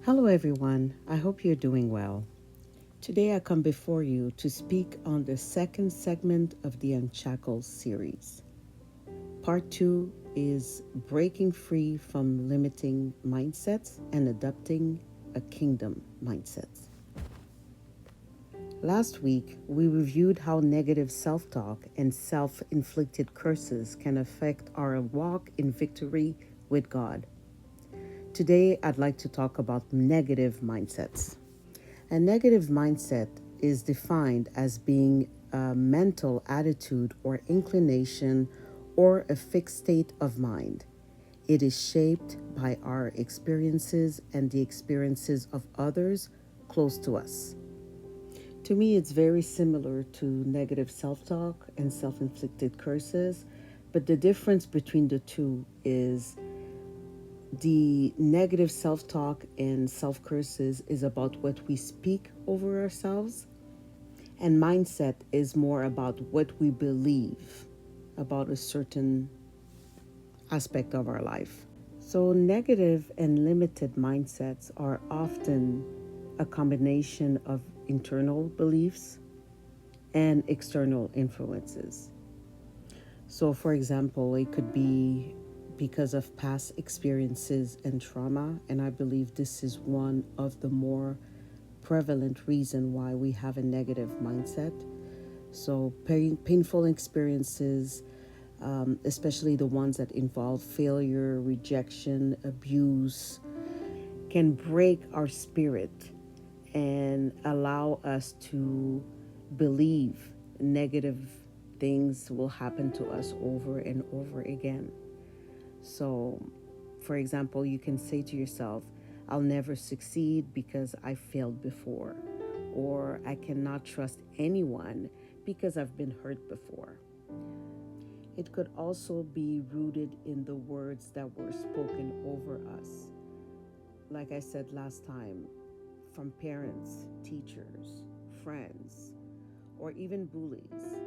Hello, everyone. I hope you're doing well. Today, I come before you to speak on the second segment of the Unshackled series. Part 2 is breaking free from limiting mindsets and adopting a kingdom mindset. Last week, we reviewed how negative self talk and self inflicted curses can affect our walk in victory with God. Today, I'd like to talk about negative mindsets. A negative mindset is defined as being a mental attitude or inclination or a fixed state of mind. It is shaped by our experiences and the experiences of others close to us. To me, it's very similar to negative self talk and self inflicted curses, but the difference between the two is the negative self talk and self curses is about what we speak over ourselves, and mindset is more about what we believe about a certain aspect of our life. So, negative and limited mindsets are often a combination of internal beliefs and external influences. So, for example, it could be because of past experiences and trauma, and I believe this is one of the more prevalent reason why we have a negative mindset. So, painful experiences, especially the ones that involve failure, rejection, abuse, can break our spirit and allow us to believe negative things will happen to us over and over again. So, for example, you can say to yourself, I'll never succeed because I failed before, or I cannot trust anyone because I've been hurt before. It could also be rooted in the words that were spoken over us. Like I said last time, from parents, teachers, friends, or even bullies.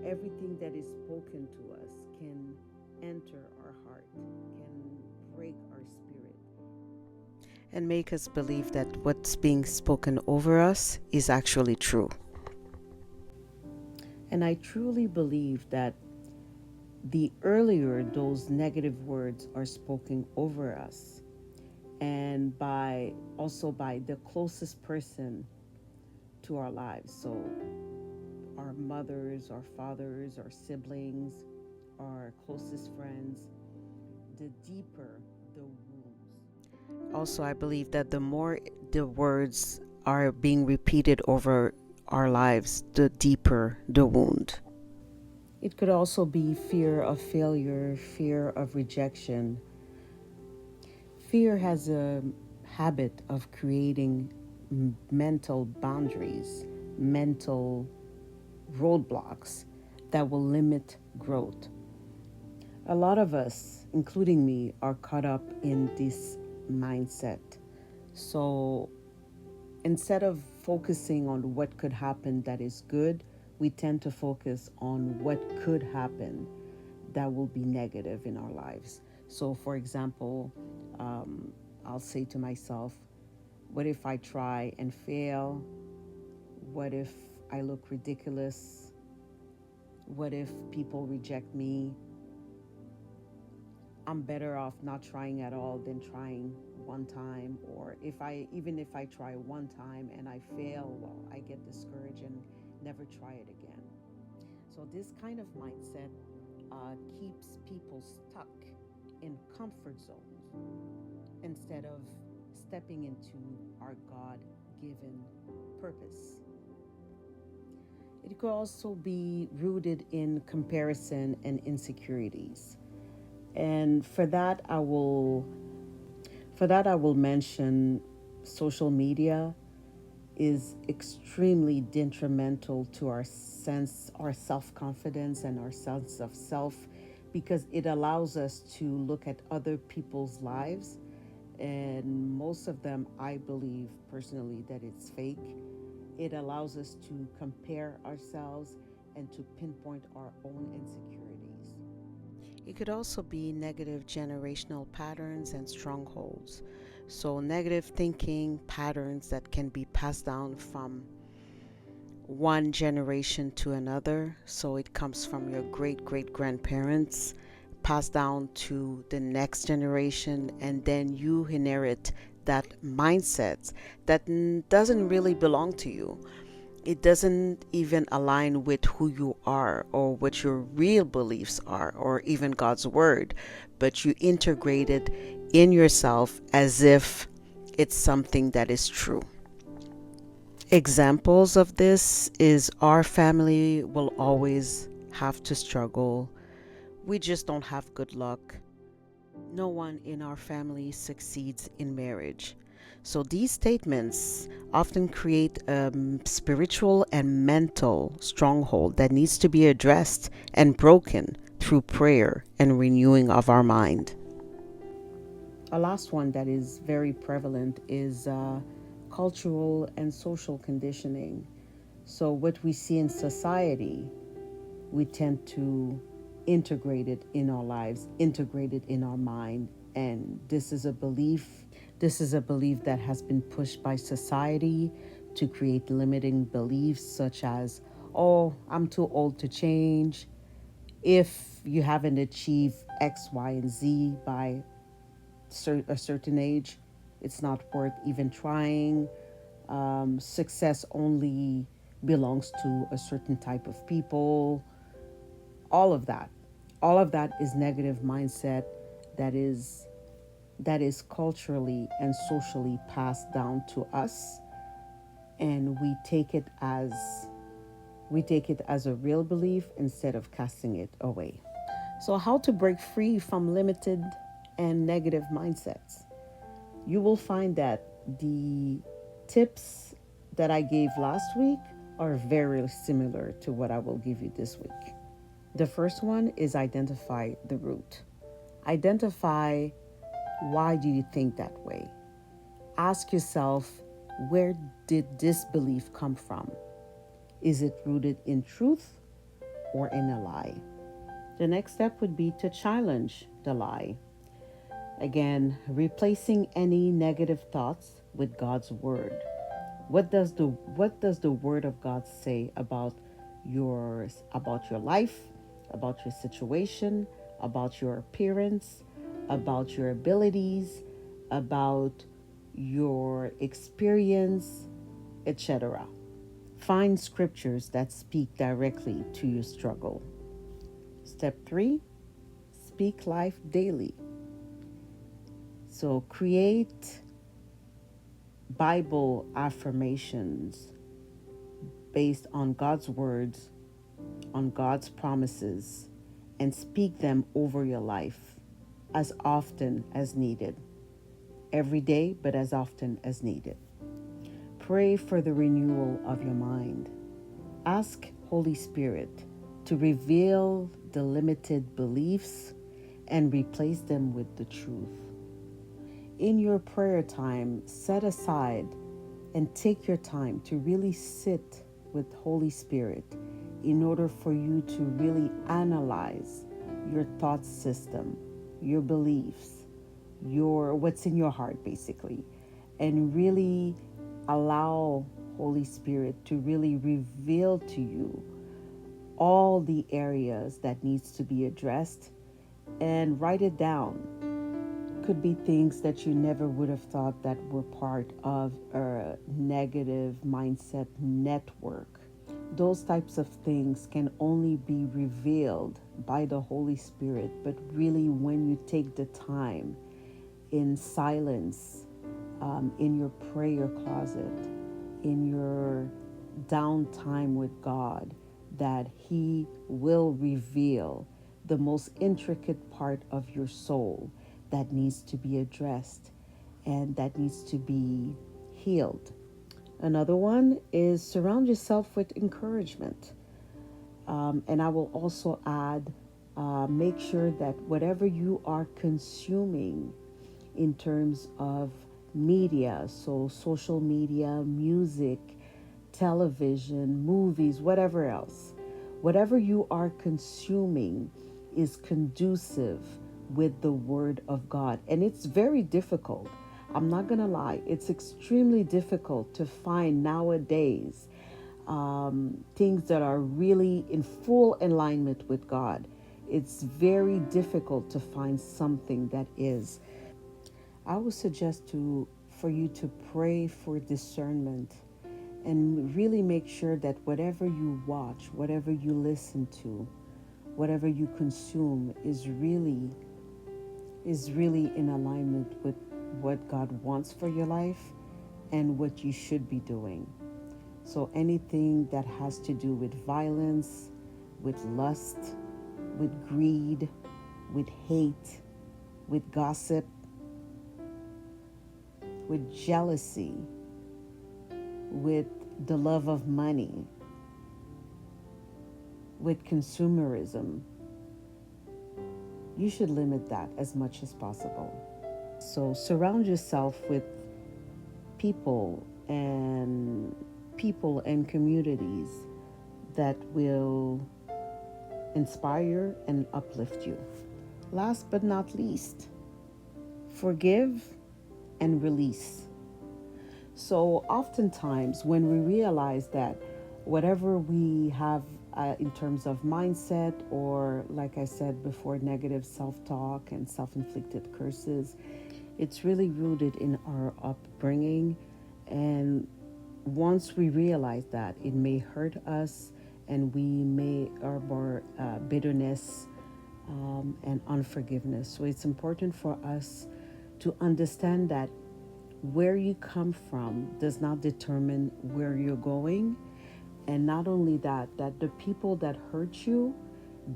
Everything that is spoken to us can enter our heart, can break our spirit, and make us believe that what's being spoken over us is actually true. And I truly believe that the earlier those negative words are spoken over us, and by the closest person to our lives, so our mothers, our fathers, our siblings, our closest friends, the deeper the wounds. Also, I believe that the more the words are being repeated over our lives, the deeper the wound. It could also be fear of failure, fear of rejection. Fear has a habit of creating mental boundaries, mental roadblocks that will limit growth. A lot of us, including me, are caught up in this mindset. So instead of focusing on what could happen that is good, we tend to focus on what could happen that will be negative in our lives. So, for example, I'll say to myself, what if I try and fail? What if I look ridiculous? What if people reject me? I'm better off not trying at all than trying one time. Or even if I try one time and I fail, well, I get discouraged and never try it again. So this kind of mindset keeps people stuck in comfort zones instead of stepping into our God-given purpose. It could also be rooted in comparison and insecurities. And for that I will mention social media is extremely detrimental to our self-confidence and our sense of self, because it allows us to look at other people's lives, and most of them, I believe personally, that it's fake. It allows us to compare ourselves and to pinpoint our own insecurities. It could also be negative generational patterns and strongholds. So negative thinking patterns that can be passed down from one generation to another. So it comes from your great great grandparents, passed down to the next generation, and then you inherit that mindset that doesn't really belong to you. It doesn't even align with who you are or what your real beliefs are or even God's word, but you integrate it in yourself as if it's something that is true. Examples of this is our family will always have to struggle. We just don't have good luck. No one in our family succeeds in marriage. So these statements often create a spiritual and mental stronghold that needs to be addressed and broken through prayer and renewing of our mind. A last one that is very prevalent is cultural and social conditioning. So what we see in society, we tend to integrate it in our lives, integrate it in our mind. And this is a belief that has been pushed by society to create limiting beliefs such as, oh, I'm too old to change. If you haven't achieved X, Y, and Z by a certain age, it's not worth even trying. Success only belongs to a certain type of people. All of that, all of that is negative mindset that is culturally and socially passed down to us, and we take it as a real belief instead of casting it away. So how to break free from limited and negative mindsets? You will find that the tips that I gave last week are very similar to what I will give you this week. The first one is identify the root. Identify, why do you think that way? Ask yourself, where did this belief come from? Is it rooted in truth or in a lie? The next step would be to challenge the lie. Again, replacing any negative thoughts with God's word. What does the word of God say about your life, about your situation, about your appearance, about your abilities, about your experience, etc. Find scriptures that speak directly to your struggle. Step 3, speak life daily. So create Bible affirmations based on God's words, on God's promises, and speak them over your life as often as needed. Every day, but as often as needed. Pray for the renewal of your mind. Ask Holy Spirit to reveal the limited beliefs and replace them with the truth. In your prayer time, set aside and take your time to really sit with Holy Spirit in order for you to really analyze your thought system, your beliefs, what's in your heart basically, and really allow Holy Spirit to really reveal to you all the areas that needs to be addressed, and write it down. Could be things that you never would have thought that were part of a negative mindset network. Those types of things can only be revealed by the Holy Spirit, but really when you take the time in silence, in your prayer closet, in your downtime with God, that He will reveal the most intricate part of your soul that needs to be addressed and that needs to be healed. Another one is surround yourself with encouragement. And I will also add, make sure that whatever you are consuming in terms of media, so social media, music, television, movies, whatever else, whatever you are consuming is conducive with the Word of God. And it's very difficult. I'm not going to lie, it's extremely difficult to find nowadays things that are really in full alignment with God. It's very difficult to find something that is. I would suggest for you to pray for discernment and really make sure that whatever you watch, whatever you listen to, whatever you consume is really in alignment with what God wants for your life and what you should be doing. So anything that has to do with violence, with lust, with greed, with hate, with gossip, with jealousy, with the love of money, with consumerism, you should limit that as much as possible. So surround yourself with people and communities that will inspire and uplift you. Last but not least, forgive and release. So oftentimes when we realize that whatever we have in terms of mindset, or like I said before, negative self-talk and self-inflicted curses, it's really rooted in our upbringing. And once we realize that, it may hurt us, and we may harbor bitterness and unforgiveness. So it's important for us to understand that where you come from does not determine where you're going. And not only that, that the people that hurt you,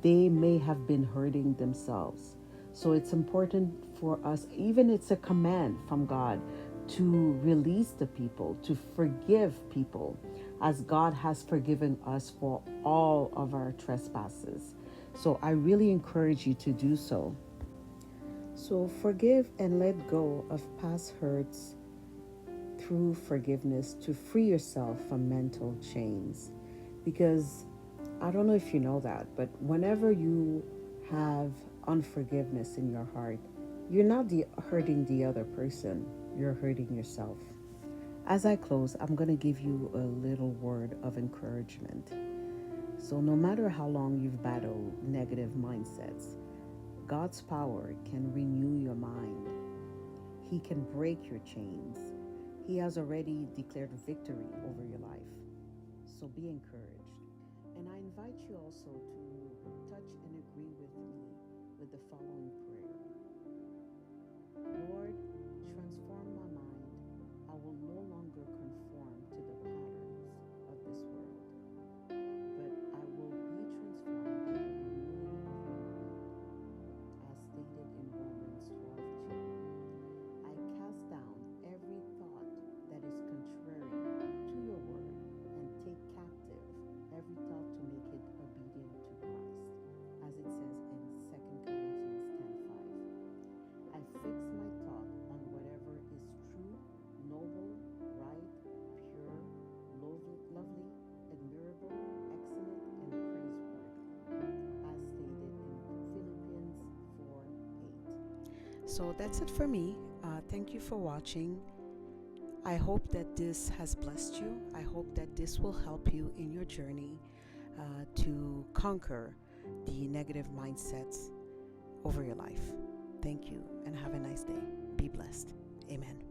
they may have been hurting themselves. So it's important for us, even it's a command from God, to release the people, to forgive people, as God has forgiven us for all of our trespasses. So I really encourage you to do so. So forgive and let go of past hurts through forgiveness to free yourself from mental chains. Because I don't know if you know that, but whenever you have unforgiveness in your heart, you're not hurting the other person, you're hurting yourself. As I close, I'm going to give you a little word of encouragement. So no matter how long you've battled negative mindsets, God's power can renew your mind. He can break your chains. He has already declared victory over your life. So be encouraged. And I invite you also to touch and agree with me with the following prayer. Lord, transform my mind. I will no longer conform to the patterns of this world, but I will be transformed by the renewing of your mind, as stated in Romans 12:2. I cast down every thought that is contrary to your word and take captive every thought to make it obedient to Christ, as it says in 2 Corinthians 10:5. I fix my thought on whatever is true, noble, right, pure, lovely, admirable, excellent, and praiseworthy, as stated in Philippians 4:8. So that's it for me. Thank you for watching. I hope that this has blessed you. I hope that this will help you in your journey to conquer the negative mindsets over your life. Thank you, and have a nice day. Be blessed. Amen.